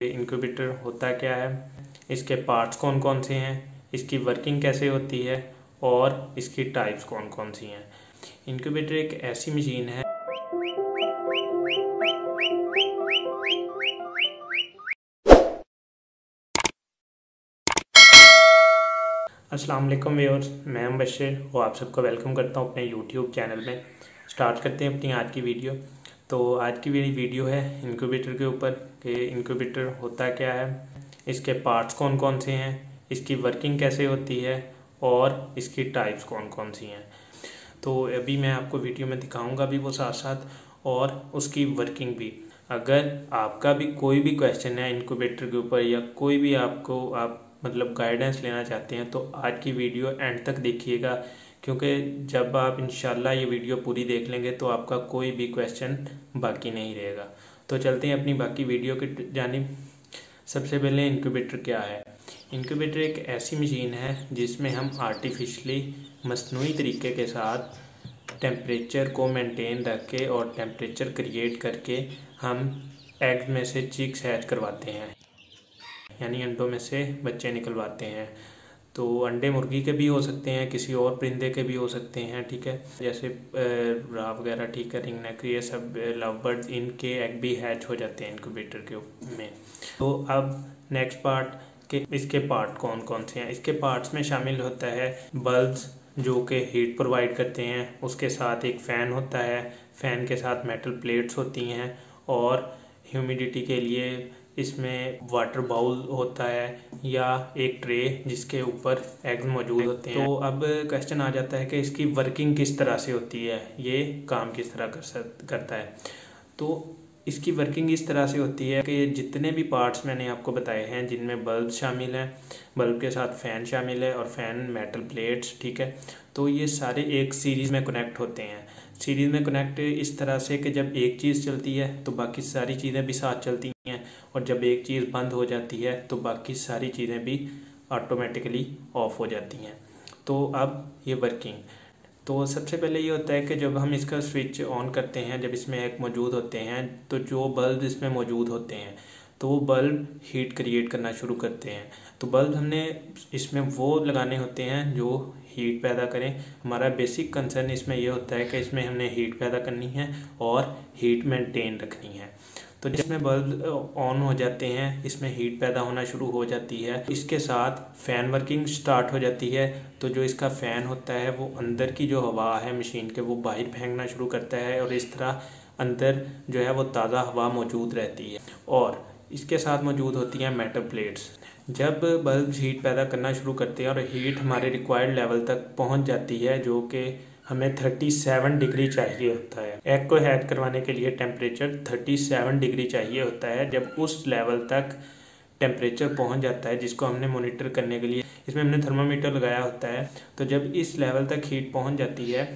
Incubator होता क्या है, इसके पार्ट्स कौन कौन से हैं, इसकी वर्किंग कैसे होती है और इसकी टाइप्स कौन कौन सी हैं। इंक्यूबेटर एक ऐसी मशीन है अस्सलाम वालेकुम व्यूअर्स, मैं मुबश्शिर और आप सबको वेलकम करता हूं अपने यूट्यूब चैनल में। स्टार्ट करते हैं अपनी आज की वीडियो। तो आज की मेरी वीडियो है इंक्यूबेटर के ऊपर कि इंक्यूबेटर होता क्या है, इसके पार्ट्स कौन कौन से हैं, इसकी वर्किंग कैसे होती है और इसकी टाइप्स कौन कौन सी हैं। तो अभी मैं आपको वीडियो में दिखाऊंगा भी वो साथ साथ और उसकी वर्किंग भी। अगर आपका भी कोई भी क्वेश्चन है इंक्यूबेटर के ऊपर या कोई भी आप गाइडेंस लेना चाहते हैं तो आज की वीडियो एंड तक देखिएगा, क्योंकि जब आप इंशाल्लाह ये वीडियो पूरी देख लेंगे तो आपका कोई भी क्वेश्चन बाकी नहीं रहेगा। तो चलते हैं अपनी बाकी वीडियो की जानिब। सबसे पहले इंक्यूबेटर क्या है। इंक्यूबेटर एक ऐसी मशीन है जिसमें हम आर्टिफिशली मसनूई तरीके के साथ टेम्परेचर को मेंटेन रख के और टेम्परेचर क्रिएट करके हम एग में से चिक्स हैच करवाते हैं, यानी अंडों में से बच्चे निकलवाते हैं। तो अंडे मुर्गी के भी हो सकते हैं, किसी और परिंदे के भी हो सकते हैं, ठीक है, जैसे राह वगैरह, ठीक है, रिंगनेक, ये सब लव बर्ड्स, इनके एग भी हैच हो जाते हैं इंक्यूबेटर के में। तो अब नेक्स्ट पार्ट के इसके पार्ट कौन कौन से हैं। इसके पार्ट्स में शामिल होता है बल्ब्स जो कि हीट प्रोवाइड करते हैं, उसके साथ एक फ़ैन होता है, फ़ैन के साथ मेटल प्लेट्स होती हैं और ह्यूमिडिटी के लिए इसमें वाटर बाउल होता है या एक ट्रे जिसके ऊपर एग मौजूद होते हैं। तो अब क्वेश्चन आ जाता है कि इसकी वर्किंग किस तरह से होती है, ये काम किस तरह करता है। तो इसकी वर्किंग इस तरह से होती है कि जितने भी पार्ट्स मैंने आपको बताए हैं जिनमें बल्ब शामिल हैं, बल्ब के साथ फ़ैन शामिल है और फ़ैन मेटल प्लेट्स, ठीक है, तो ये सारे एक सीरीज़ में कनेक्ट होते हैं। सीरीज़ में कनेक्ट इस तरह से कि जब एक चीज़ चलती है तो बाकी सारी चीज़ें भी साथ चलती हैं और जब एक चीज़ बंद हो जाती है तो बाकी सारी चीज़ें भी ऑटोमेटिकली ऑफ हो जाती हैं। तो अब ये वर्किंग, तो सबसे पहले ये होता है कि जब हम इसका स्विच ऑन करते हैं, जब इसमें एक मौजूद होते हैं तो जो बल्ब इसमें मौजूद होते हैं तो वो बल्ब हीट क्रिएट करना शुरू करते हैं। तो बल्ब हमने इसमें वो लगाने होते हैं जो हीट पैदा करें। हमारा बेसिक कंसर्न इसमें ये होता है कि इसमें हमने हीट पैदा करनी है और हीट मेंटेन रखनी है। तो जिसमें बल्ब ऑन हो जाते हैं इसमें हीट पैदा होना शुरू हो जाती है, इसके साथ फ़ैन वर्किंग स्टार्ट हो जाती है। तो जो इसका फ़ैन होता है वो अंदर की जो हवा है मशीन के वो बाहर फेंकना शुरू करता है और इस तरह अंदर जो है वो ताज़ा हवा मौजूद रहती है। और इसके साथ मौजूद होती हैं मेटल प्लेट्स। जब बल्ब हीट पैदा करना शुरू करते हैं और हीट हमारे रिक्वायर्ड लेवल तक पहुंच जाती है जो कि हमें 37 डिग्री चाहिए होता है, एग को हैच करवाने के लिए टेम्परेचर 37 डिग्री चाहिए होता है। जब उस लेवल तक टेम्परेचर पहुंच जाता है जिसको हमने मॉनिटर करने के लिए इसमें हमने थर्मामीटर लगाया होता है, तो जब इस लेवल तक हीट पहुंच जाती है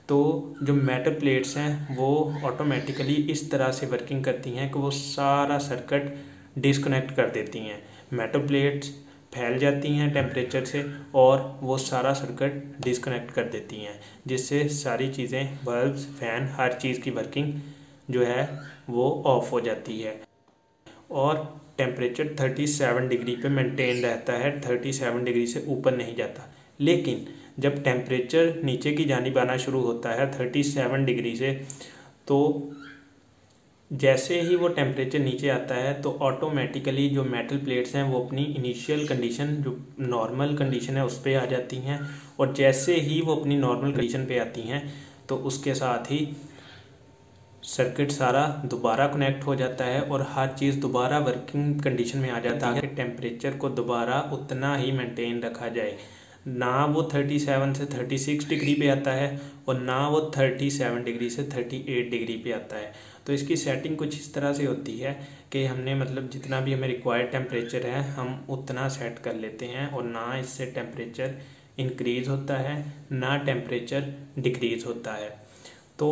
तो जो मेटल प्लेट्स हैं वो ऑटोमेटिकली इस तरह से वर्किंग करती हैं कि वो सारा सर्किट डिस्कनेक्ट कर देती हैं। मेटल प्लेट्स फैल जाती हैं टेम्परेचर से और वो सारा सर्किट डिस्कनेक्ट कर देती हैं, जिससे सारी चीज़ें, बल्ब्स, फ़ैन, हर चीज़ की वर्किंग जो है वो ऑफ हो जाती है और टेम्परेचर 37 डिग्री पे मेंटेन रहता है, 37 डिग्री से ऊपर नहीं जाता। लेकिन जब टेम्परेचर नीचे की जानिब आना शुरू होता है 37 डिग्री से, तो जैसे ही वो टेम्परेचर नीचे आता है तो ऑटोमेटिकली जो मेटल प्लेट्स हैं वो अपनी इनिशियल कंडीशन, जो नॉर्मल कंडीशन है, उस पर आ जाती हैं। और जैसे ही वो अपनी नॉर्मल कंडीशन पे आती हैं तो उसके साथ ही सर्किट सारा दोबारा कनेक्ट हो जाता है और हर चीज़ दोबारा वर्किंग कंडीशन में आ जाता है कि टेम्परेचर को दोबारा उतना ही मेंटेन रखा जाए। ना वो 37 से 36 डिग्री पे आता है और ना वो 37 डिग्री से 38 डिग्री पे आता है। तो इसकी सेटिंग कुछ इस तरह से होती है कि हमने जितना भी हमें रिक्वायर्ड टेम्परेचर है हम उतना सेट कर लेते हैं और ना इससे टेम्परेचर इंक्रीज़ होता है ना टेम्परेचर डिक्रीज़ होता है। तो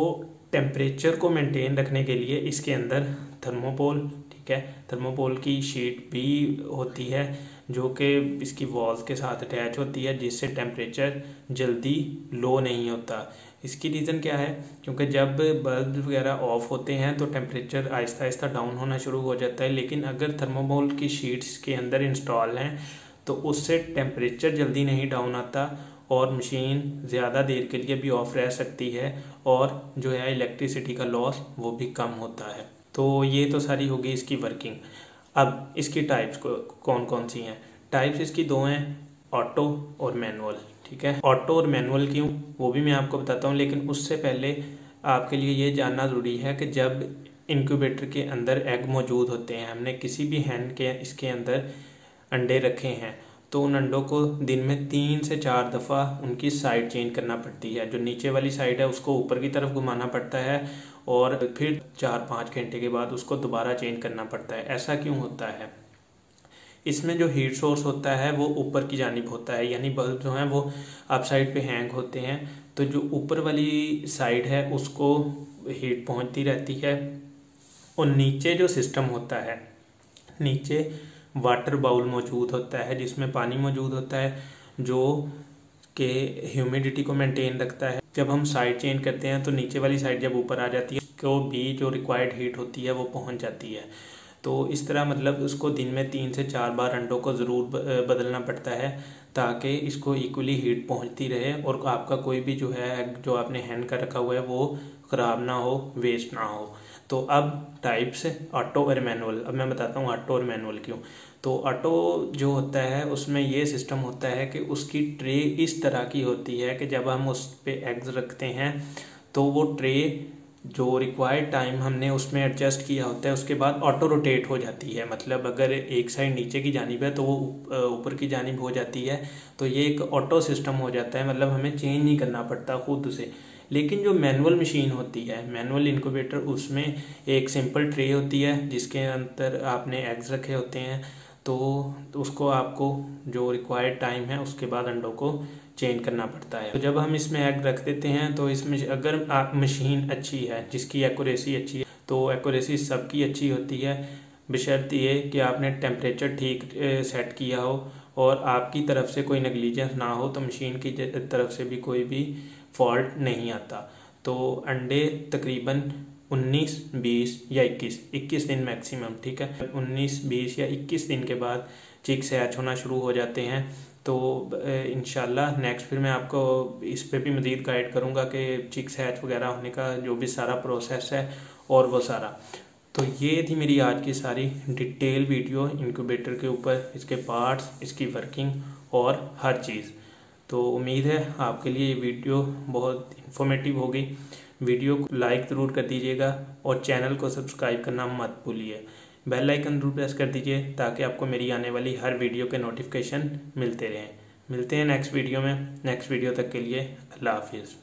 टेम्परेचर को मेंटेन रखने के लिए इसके अंदर थर्मोपोल, ठीक है, थर्मोपोल की शीट भी होती है जो कि इसकी वॉल्स के साथ अटैच होती है, जिससे टेम्परेचर जल्दी लो नहीं होता। इसकी रीज़न क्या है, क्योंकि जब बल्ब वगैरह ऑफ होते हैं तो टेम्परेचर आहिस्ता आहिस्ता डाउन होना शुरू हो जाता है, लेकिन अगर थर्मोकोल की शीट्स के अंदर इंस्टॉल हैं तो उससे टेम्परेचर जल्दी नहीं डाउन आता और मशीन ज़्यादा देर के लिए भी ऑफ रह सकती है और जो है इलेक्ट्रिसिटी का लॉस वो भी कम होता है। तो ये तो सारी होगी इसकी वर्किंग। अब इसकी टाइप्स कौन कौन सी हैं? टाइप्स इसकी दो हैं, ऑटो और मैनुअल। ठीक है, ऑटो और मैनुअल क्यों वो भी मैं आपको बताता हूँ, लेकिन उससे पहले आपके लिए ये जानना ज़रूरी है कि जब इंक्यूबेटर के अंदर एग मौजूद होते हैं, हमने किसी भी हैन के इसके अंदर अंडे रखे हैं, तो उन अंडों को दिन में 3 से 4 दफ़ा उनकी साइड चेंज करना पड़ती है। जो नीचे वाली साइड है उसको ऊपर की तरफ घुमाना पड़ता है और फिर 4-5 घंटे के बाद उसको दोबारा चेंज करना पड़ता है। ऐसा क्यों होता है? इसमें जो हीट सोर्स होता है वो ऊपर की जानिब होता है, यानी बल्ब जो हैं वो अप साइड पे हैंग होते हैं, तो जो ऊपर वाली साइड है उसको हीट पहुंचती रहती है। और नीचे जो सिस्टम होता है, नीचे वाटर बाउल मौजूद होता है जिसमें पानी मौजूद होता है जो कि ह्यूमिडिटी को मेंटेन रखता है। जब हम साइड चेंज करते हैं तो नीचे वाली साइड जब ऊपर आ जाती है तो भी जो रिक्वायर्ड हीट होती है वो पहुंच जाती है। तो इस तरह मतलब उसको दिन में 3 से 4 बार अंडों को ज़रूर बदलना पड़ता है ताकि इसको इक्वली हीट पहुंचती रहे और आपका कोई भी जो है जो आपने हैंड का रखा हुआ है वो ख़राब ना हो, वेस्ट ना हो। तो अब टाइप्स ऑटो और मैनुअल। अब मैं बताता हूँ ऑटो और मैनुअल क्यों। तो ऑटो जो होता है उसमें ये सिस्टम होता है कि उसकी ट्रे इस तरह की होती है कि जब हम उस पर एग्स रखते हैं तो वो ट्रे जो रिक्वायर्ड टाइम हमने उसमें एडजस्ट किया होता है उसके बाद ऑटो रोटेट हो जाती है। मतलब अगर एक साइड नीचे की जानिब है तो वो ऊपर की जानिब हो जाती है, तो ये एक ऑटो सिस्टम हो जाता है, मतलब हमें चेंज नहीं करना पड़ता खुद से। लेकिन जो मैनुअल मशीन होती है, मैनुअल इनक्यूबेटर, उसमें एक सिंपल ट्रे होती है जिसके अंदर आपने एग्स रखे होते हैं, तो उसको आपको जो रिक्वायर्ड टाइम है उसके बाद अंडों को चेंज करना पड़ता है। तो जब हम इसमें एग रख देते हैं तो इसमें अगर आप मशीन अच्छी है जिसकी एक्यूरेसी अच्छी है, तो एक्यूरेसी सबकी अच्छी होती है बशर्ते ये कि आपने टेम्परेचर ठीक सेट किया हो और आपकी तरफ से कोई नेग्लिजेंस ना हो, तो मशीन की तरफ से भी कोई भी फॉल्ट नहीं आता। तो अंडे तकरीबन 19, 20 या 21 दिन मैक्सिमम, ठीक है, 19, 20 या 21 दिन के बाद चिक्स हैच होना शुरू हो जाते हैं। तो इंशाल्लाह नेक्स्ट फिर मैं आपको इस पे भी मज़ीद गाइड करूँगा कि चिक्स हैच वगैरह होने का जो भी सारा प्रोसेस है और वो सारा। तो ये थी मेरी आज की सारी डिटेल वीडियो इंक्यूबेटर के ऊपर, इसके पार्ट्स, इसकी वर्किंग और हर चीज़। तो उम्मीद है आपके लिए ये वीडियो बहुत इन्फॉर्मेटिव होगी। वीडियो को लाइक ज़रूर कर दीजिएगा और चैनल को सब्सक्राइब करना मत भूलिए। बेल आइकन ज़रूर प्रेस कर दीजिए ताकि आपको मेरी आने वाली हर वीडियो के नोटिफिकेशन मिलते रहें। मिलते हैं नेक्स्ट वीडियो में। नेक्स्ट वीडियो तक के लिए अल्लाह हाफिज़।